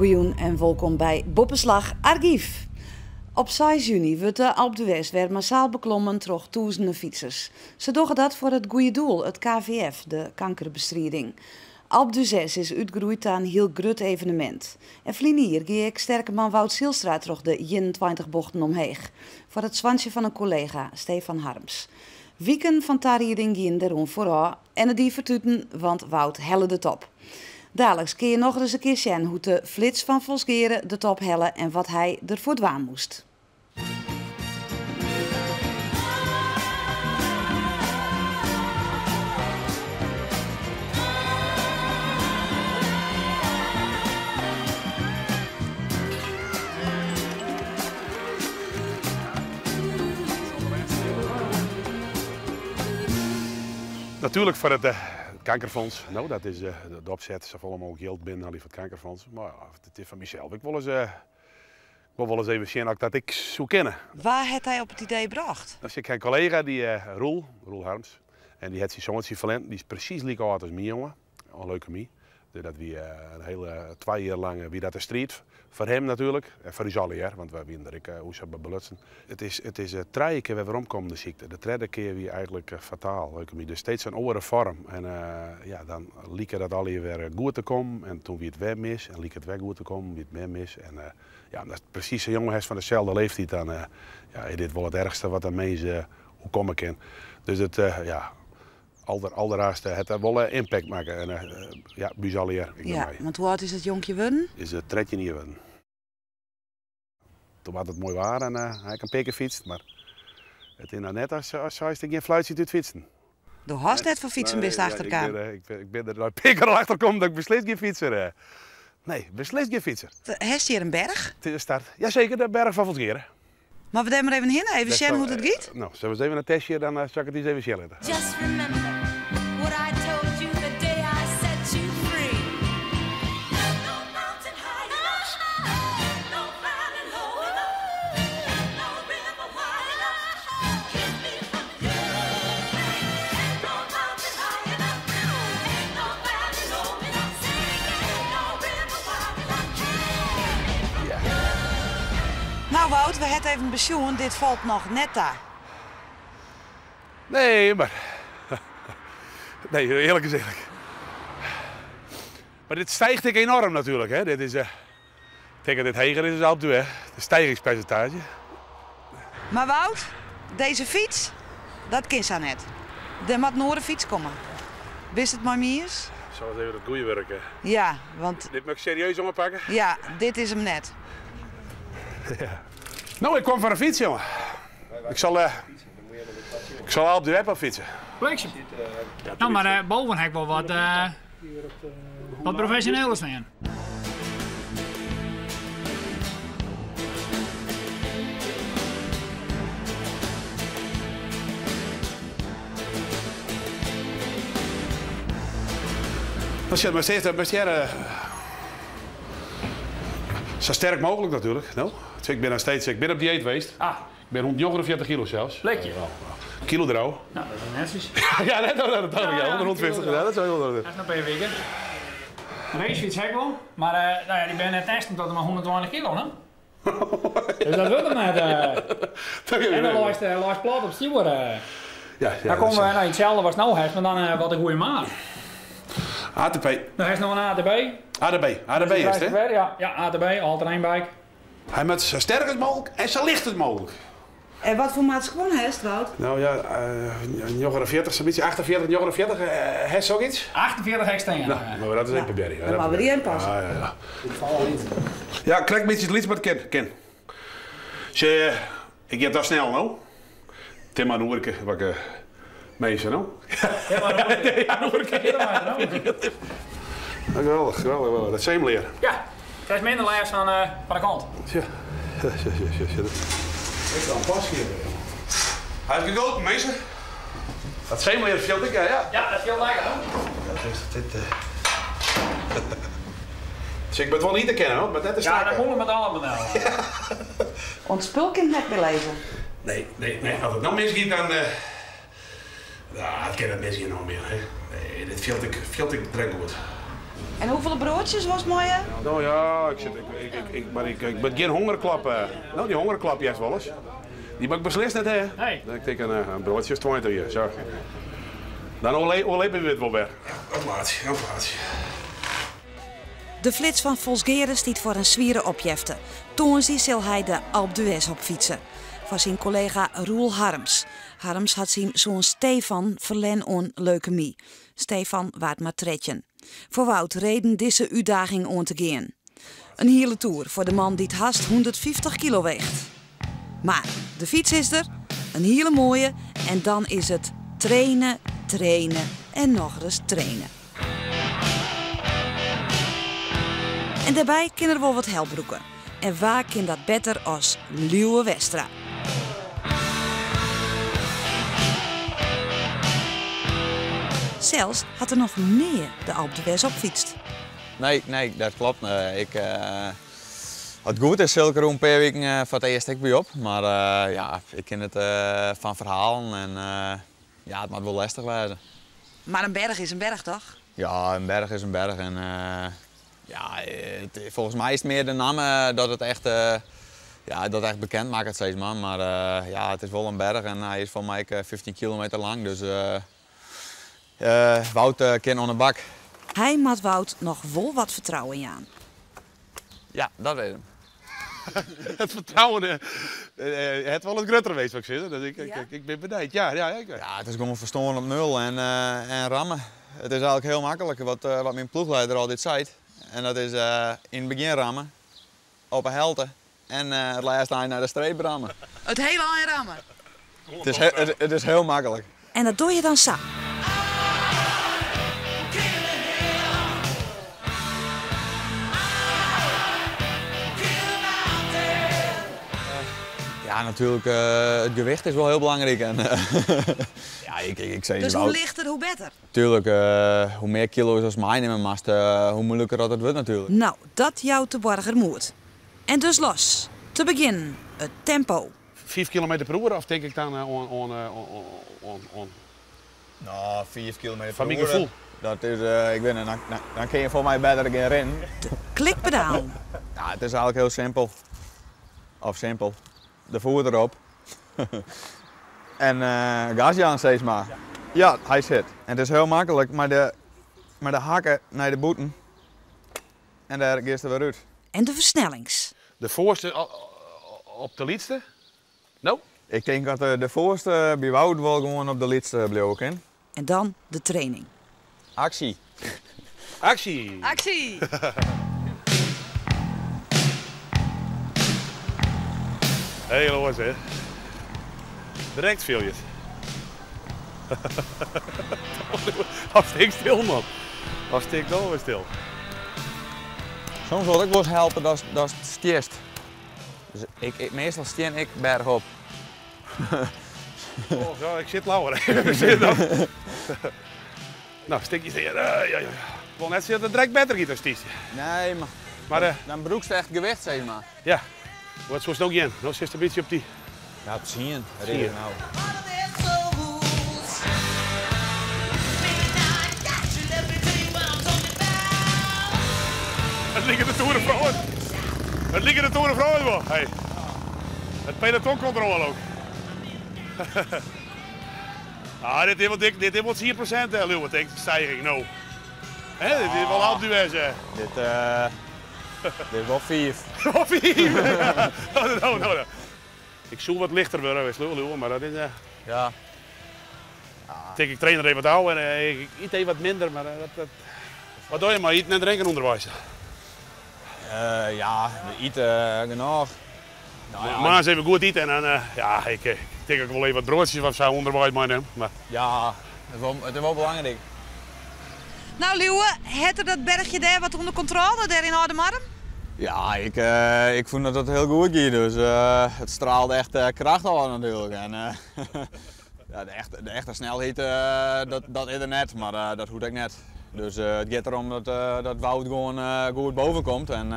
Goeien en welkom bij Boppenslag Archief. Op 6 juni wordt de Alpe d'Huez weer massaal beklommen door duizenden fietsers. Ze doen dat voor het goede doel, het KVF, de kankerbestrijding. Alpe d'Huez is uitgegroeid aan een heel groot evenement. En vlienier ging ik sterke Wout Zielstra terug de 21 bochten omheen. Voor het zwansje van een collega, Stefan Harms. Wieken van Tariering gingen daarom vooral en het die vertuten, want Wout helle de top. Dadelijk kun je nog eens een keer zien hoe de flits van Vosgeren de top helle en wat hij ervoor dwaan moest. Natuurlijk voor het kankerfonds. Nou, dat is de opzet. Ze volgen ook geld binnen voor het kankerfonds. Maar ja, het is van mezelf. Ik wil wel eens even zien dat ik zo kennen. Waar heeft hij op het idee gebracht? Dan zit ik een collega, die Roel Harms. En die heeft zijn zoontje verlend. Die is precies liek oud als mij, jongen. Een leukemie. Dat wie een hele 2 jaar lang wie dat de strijd. Voor hem natuurlijk. En voor ons allen, want wij weten er hoe ze belutsen. Het is het 3e keer weer omkomen de ziekte. De 3e keer wie eigenlijk fataal leukemie. Dus steeds een andere vorm. En ja, dan liep dat alweer weer goed te komen. En toen wie het weer mis. En liep het weer goed te komen, wie het meer mis. En ja, dat is precies een jongen van dezelfde leeftijd. Dan ja, is dit wel het ergste wat een mens hoe komen kan. Dus het, ja. Alderaast het wel impact maken. En ja, bijzonder. Ja, want hoe oud is het jonkje worden? Is het 13 jaar worden. Toen was het mooi waar en hij kan peken fietsen, maar het is nou net als hij geen fluitje doet fietsen. De hast net voor fietsen best achterkaan. Ik ben er nou peker al achter kom dat ik beslist geen fietser. Nee, beslist geen fietser. Heeft hier een berg? Het is de start. Jazeker, de berg van Vosgeren. Maar we nemen er even heen, even zien hoe het gaat. Nou, zullen we eens even een testje, dan zal ik het eens even zien laten. Just remember what I told you the day I set you free. No mountain high enough, no valley low enough, no river wide enough, keep me from you. Ain't no mountain high enough, ain't no valley low enough, ain't no river wide enough. Ja. Nou Wout, we hebben even pensioen, dit valt nog net daar. Nee, maar... Nee, eerlijk is eerlijk. Maar dit stijgt ik enorm natuurlijk. Hè. Dit is... Tegen dit heger is het Alpe d'Huez. Het stijgingspercentage. Maar Wout, deze fiets, dat kind ze net. Er moet nog een fiets komen. Wist het maar Mies? Zal eens even het goede werken. Ja, want... Dit moet ik serieus onderpakken? Ja, dit is hem net. Ja. Nou, ik kom van een fiets, jongen. Ik zal Alpe d'Huez wel fietsen. Bliksem. Nou, maar boven heb ik wel wat professioneler staan. Dan zit maar steeds zo sterk mogelijk natuurlijk. Nou, ik ben op dieet geweest. Ah. Ik ben 149 kilo zelfs. Plekje. Kilo erouw. Nou, dat is netjes. Ja, net dat ja, 150. Ja, dat is wel heel leuk. Dat is nog een paar weken. Een racefiets heb ik wel, maar nou ja, die ben net testen tot maar 120 kilo, hè? Dus dat wordt hem net. En dan lijst plat op stuur. Ja, Dan komen we naar hetzelfde wat nou heeft, maar dan wat een goede maat. ATP. Dan heeft nog een ATB. ATB is het, hè? Ja, ATB, all-terrain bike. Hij moet zo sterk als mogelijk en zo licht als mogelijk. En wat voor maat gewonnen heeft, Wout? Nou ja, 49, zo'n beetje 48, 49, heeft zoiets? 48 hekstenen. Nou, maar dat is een probeer. Dan gaan we die in passen. Ja. Ja, krijg een beetje het liefst, maar het ken. Ik heb dat snel, nou. Tim maar een keer wat ik meestal, nou. Ja, maar nog een keer. Geweldig. Dat zijn leren. Ja, het is minder lijst van de kant. Ja. Ik kan pas hier. Hartelijk goed, meester. Dat zijn leren veel dikker, ja. Ja, dat is heel lekker, hè? Dus ik ben het wel niet te kennen, hoor, maar net is ja, dat komt met allemaal. Ons spul kind net beleven. Nee. Als het nou misgiet, dan... Ja, het kan het misgiet nog meer, hè. Nee, dit veel te goed. En hoeveel broodjes was het mooi? Nou ja, ik ben geen hongerklap. Nou, die hongerklap juist wel eens. Die mag ik beslist net, hè? Nee. Ik denk een broodje is 20 hier, zo. Dan overleven we het wel weer. Een plaatje. De flits van Volsgeren stiet voor een zwieren opjefte. Toen zal hij de Alpe d'Huez op fietsen. Van zijn collega Roel Harms. Harms had zijn zoon Stefan verlen aan leukemie. Stefan waard maar tretjen. Voor Wout reden deze uitdaging aan te gaan. Een hele tour voor de man die het haast 150 kilo weegt. Maar de fiets is er, een hele mooie en dan is het trainen, trainen en nog eens trainen. En daarbij kunnen er wel wat helbroeken. En waar kan dat beter als Liewe Westra? Zelfs had er nog meer de Alpe d'Huez opfietst. Nee, dat klopt. Het goed is zulke een paar weken voor het eerst ik bij op. Maar ja, ik ken het van verhalen en ja, het moet wel lastig worden. Maar een berg is een berg, toch? Ja, een berg is een berg en ja, volgens mij is het meer de naam dat het echt, ja, dat echt bekend maakt het steeds man. Maar ja, het is wel een berg en hij is voor mij 15 kilometer lang, dus Wout kan aan de bak. Hij maakt Wout nog wel wat vertrouwen in aan. Ja, dat weet ik. Het vertrouwen, het wel het groter geweest, wat ik zeg. Dus ik ben benieuwd. Ja, Ja, het is gewoon verstoren op nul en rammen. Het is eigenlijk heel makkelijk, wat mijn ploegleider altijd zei. En dat is in het begin rammen, op een helte en het laatste eind naar de streep rammen. Het hele aan rammen. Het is heel makkelijk. En dat doe je dan samen. Ja, natuurlijk, het gewicht is wel heel belangrijk. En, ja, ik zei Dus het hoe lichter, hoe beter. Tuurlijk, hoe meer kilo's als mij nemen mast, hoe moeilijker dat het wordt natuurlijk. Nou, dat jou te borger moet. En dus los. Te beginnen, het tempo. 5 kilometer per uur of denk ik dan Nou, 4 kilometer van mijn gevoel. Dat is, ik weet het, dan kun je voor mij beter gaan rennen. Klikpedaal. Ja, het is eigenlijk heel simpel. Of simpel. De voer erop. En gasje aan steeds maar. Ja, hij zit. En het is heel makkelijk, maar de hakken naar de boeten. En daar gaat er weer uit. En de versnellings. De voorste op de liedste? Nou? Ik denk dat de voorste bij Wout wel gewoon op de liedste bleef in. En dan de training. Actie. Actie! Actie! Heel los, hè? Direct viel je het. Hartstikke stil, man. Hartstikke wel weer stil. Soms wil ik wel eens helpen, dat is het stierst. Dus meestal stien ik bergop. Oh, zo, ik zit lauwer. Nou, stikje hier. Ja. Ik wil net zeggen dat het direct beter gaat als die. Nee, maar dan broekst echt gewicht, zeg maar. Ja, wat zoals nog in. Nou zit een beetje op die. Ja, te zien. Zie je. Nou. Het liggen de Tour de vrouwen. Het liggen de Tour de vrouwen wel. Hey. Het pelotoncontrole ook. Ah, dit is wel 4%, Leeuwen, denk ik, stijging. Nou. Hè, dit is wel Alpe d'Huez. Dit is wel 4. Wel 4. Nou. Ik zoek wat lichter worden, Leeuwen, maar dat is... Ja. Ik train er even aan en ik eet even wat minder, maar wat doe je maar, eten en drinken onderwijs. Ja, we eten genoeg. Nou, ja, maar eens even goed eten en dan, ja, ik denk dat ik wel even wat broodjes of zo onderwijs meeneem. Maar... Ja, het is wel belangrijk. Nou, Liewe, heeft er dat bergje daar wat onder controle, daar in Oudemarm? Ja, ik vond dat het heel goed ging, dus het straalde echt kracht al natuurlijk. En, ja, de echte snelheid, dat is er net, maar dat hoeft ik net. Dus het gaat erom dat Wout gewoon goed boven komt en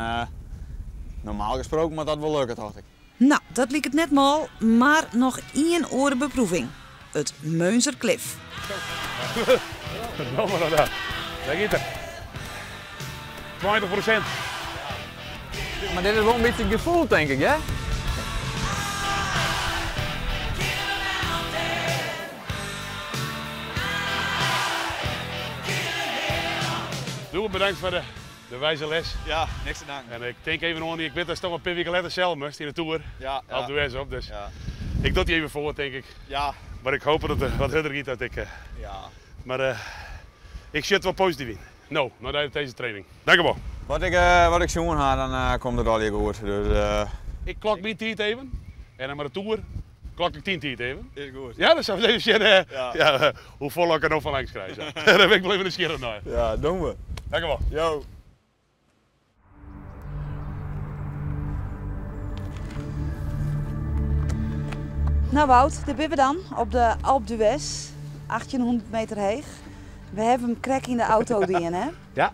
normaal gesproken moet dat wel lukken, dacht ik. Nou, dat liep het net mal, maar nog 1 orenbeproeving. Het Meunzerklif. Nou maar daar. Daar gaat het. 20%. Maar dit is wel een beetje gevoel, denk ik, hè? Doe bedankt voor de wijze les. Ja, niks te danken. En ik denk even aan die, ik weet dat is toch een paar weken later zelf moest in de Tour. Ja, Op de West op, dus ja. ik doe die even voor, denk ik. Ja. Maar ik hoop dat het wat harder gaat dat ik. Ja. Maar ik zit wel positief in. Nou, na deze training. Dank je wel. Wat ik zoen ga, dan komt het al hier goed. Dus, Ik klok mijn tijd even. En dan maar de Tour klok ik 10 tijd even. is goed. Ja, dat zou even shit. Ja. Hoe vol ik er nog van langs krijgen. Daar ben ik wel even een scherp naar. Ja, doen we. Dank je wel. Yo. Nou Wout, daar ben we dan op de Alpe d'Huez, 1800 meter hoog. We hebben hem krek in de auto erin, hè? Ja,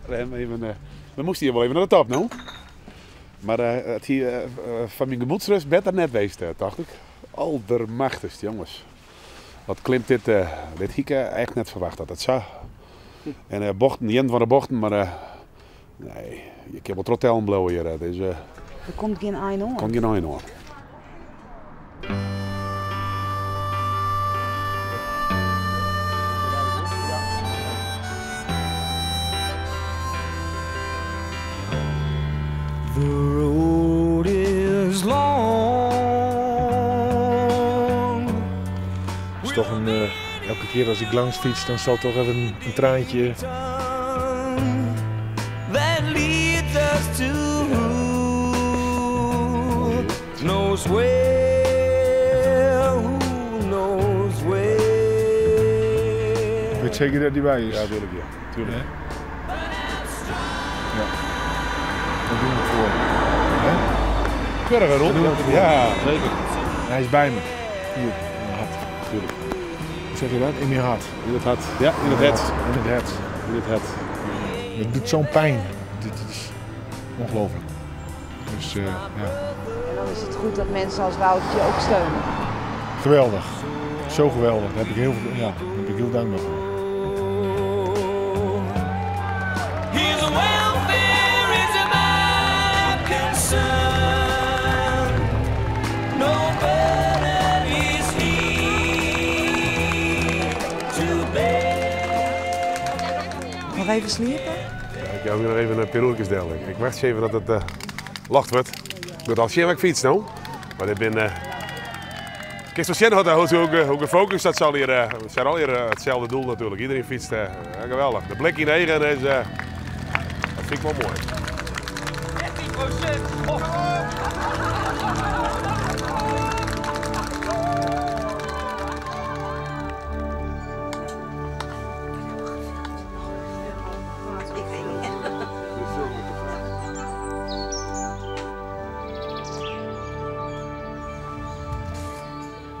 we moesten hier wel even naar de top nu. Maar het hier van mijn gemoedsrust beter net geweest, dacht ik. Aldermachtigst, jongens. Wat klimt dit hieke echt net verwacht dat het zo. En bochten, niet van de bochten, maar nee, je kan wel trottel blowen hier. Dus Er komt geen eind hoor. kon je nou in hoor. The road is long. Het is toch elke keer als ik langs fiets, dan zal toch even een traantje. That leads us to who knows where, who knows where. Weet zeker dat die bij is? Ja, tuurlijk, ja. Tuurlijk. Ja. Daar doen we het voor. Hè? Keurig, Roel. Ja, zeker. Hij is bij me. Hier, in mijn hart. Tuurlijk. Hoe zeg je dat? In je hart. In het hart. Ja, in het hart. In het hart. In het hart. Het doet zo'n pijn. Dit is ongelooflijk. Dus ja, En dan is het goed dat mensen als Wout je ook steunen. geweldig. Zo geweldig. Daar heb ik heel, daar ben ik heel dankbaar voor. His welfare is my concern. No burden is he to bear. Nog even sliepen? Ik ga weer even een piroeltjes delen. Ik wacht even dat het lacht wordt. Ik moet al zien wat ik fiets nou. Maar ik ben... Kijk, zo zien hoe gefocust dat zal hier... Het zijn al hier hetzelfde doel natuurlijk. Iedereen fietst geweldig. De blik in de eigen is... dat vind ik wel mooi.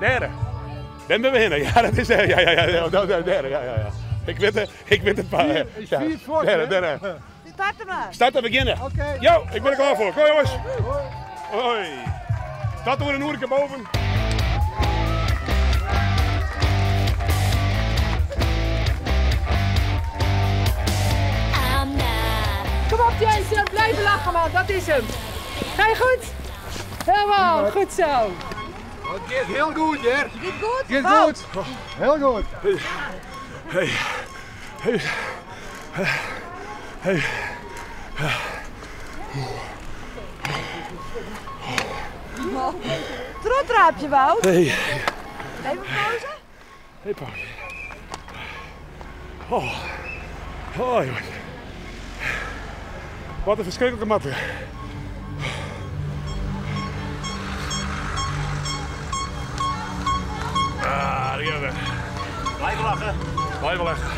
Derde. Dan ben we binnen. Ja, dat is derde. Ja, derde. Ja. Ik weet het paar. Derde. Starten maar! Start te beginnen. Oké. Yo, ik ben er klaar voor. Kom jongens. Hoi. Start door een oerke boven. Kom op Jason, blijven lachen man, dat is hem. Ga je goed? Helemaal, goed zo. Het gaat heel goed, Jer. Niet goed? Het gaat goed. Heel goed. Trotraapje Wout. Hey. Even pauze. Hey, Paul. Oh. Oh, jongens. Wat een verschrikkelijke matten. Ah, die gaan we. Blijven lachen. Blijven lachen.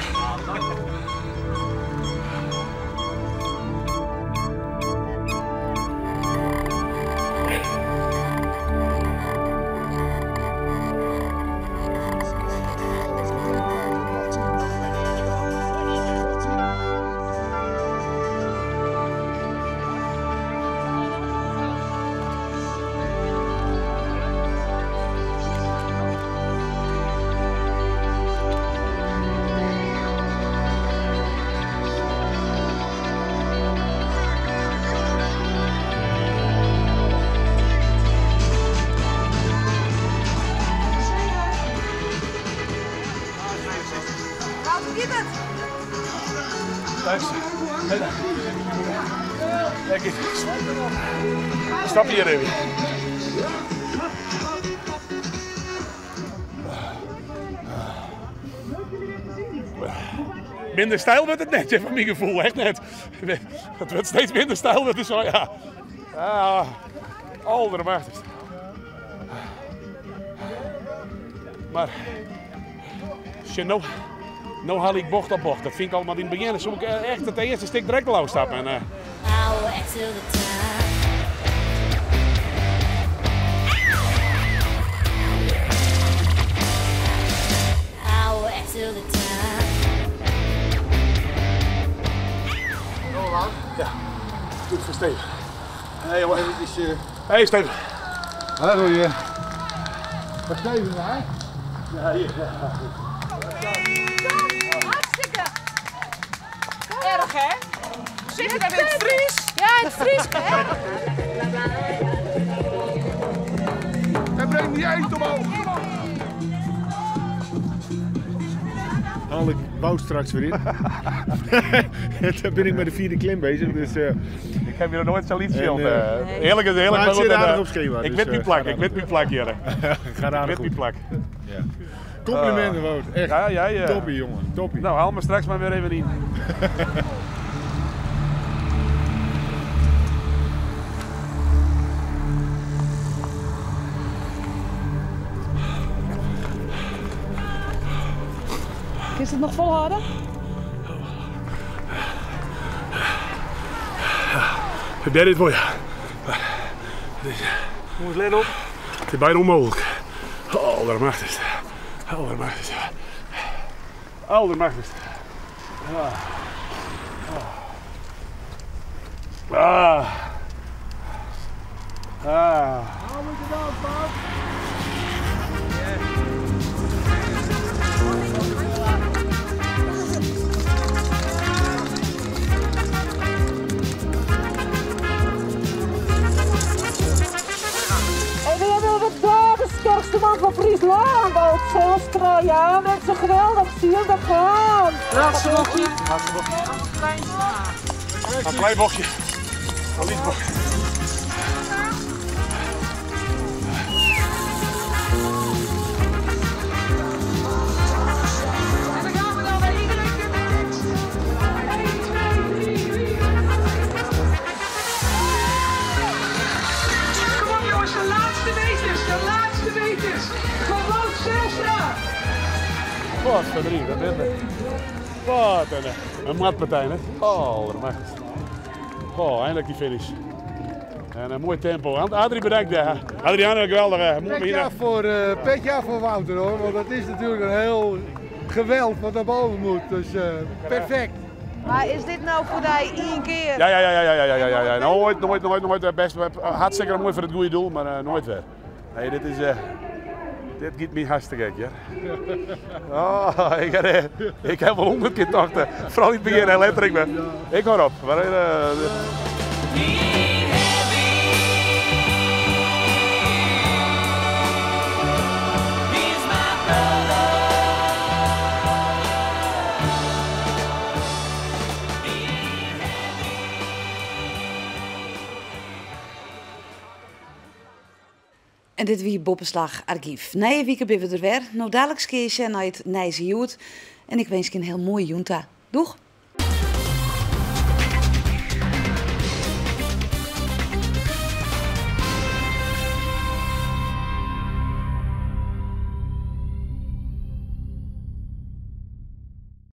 Stap hier even. Minder stijl wordt het net, van mijn gevoel, echt net. Het wordt steeds minder stijl, dat is zo, ja. Ah, aldermachtig. Maar, nou haal ik bocht op bocht. Dat vind ik allemaal in het begin. Zo ik echt het eerste stuk direct lauw stappen. En, ja, goed voor Steven. Hé jongen, Hey Steven. hallo je. Wat Steven daar? Ja, hier. Hartstikke. Erg, hè? Zit je dan in het Fries? Ja, in het Fries, hè? En breng die eend omhoog. Haal ik Wout straks weer in. Dan ben ik met de 4e klim bezig. Dus, Ik heb hier nog nooit zoiets En, filmd. Eerlijk is eerlijk. maar het maar zit goed, aardig op schema, Ik dus, weet mijn plak, ik weet mijn plak hier. Gaat Ik aardig weet mijn goed. plak. Ja. Complimenten Wout, echt. Ja, jij. Toppie jongen, toppie. Nou, haal me straks maar weer even in. Is het nog volhouden? Ik ben dit voor je. Jongens, let op. Het is bijna onmogelijk. Aldermachtig. Aldermachtig. Aldermachtig. Ah. Ah. En we hebben wat daar de sterkste man van Friesland. Ook Zelstra, ja, mensen geweldig. Zie je dat gaan. Laatste bochtje. Een klein bochtje. Een licht bochtje. En dan gaan we dan bij iedereen kunnen. 1, 2, 3, 4. Kom op jongens, de laatste meters. De laatste meters. Van Wout Zelstra. Wat verdriet, dat is het. Wat een matpartij, hè? Aldermachtig. Oh, eindelijk die finish. En een mooi tempo. Adrie, bedankt. Adriaan, geweldig. Petje af voor Wouter hoor, want dat is natuurlijk een heel geweld wat naar boven moet. Dus perfect. Maar is dit nou voor die 1 keer? Ja. Nooit. Best hartstikke mooi voor het goede doel, maar nooit weer. Nee, dit gaat me hartstikke gek, ja. Oh, ik heb wel 100 keer tochten. Vooral in het begin, letterlijk. Ik hoor op. En dit wie Boppenslag Archief. Na weken ben we er weer. Nou dadelijk keer je naar het Nijse Joet. En ik wens je een heel mooie junta. Doeg!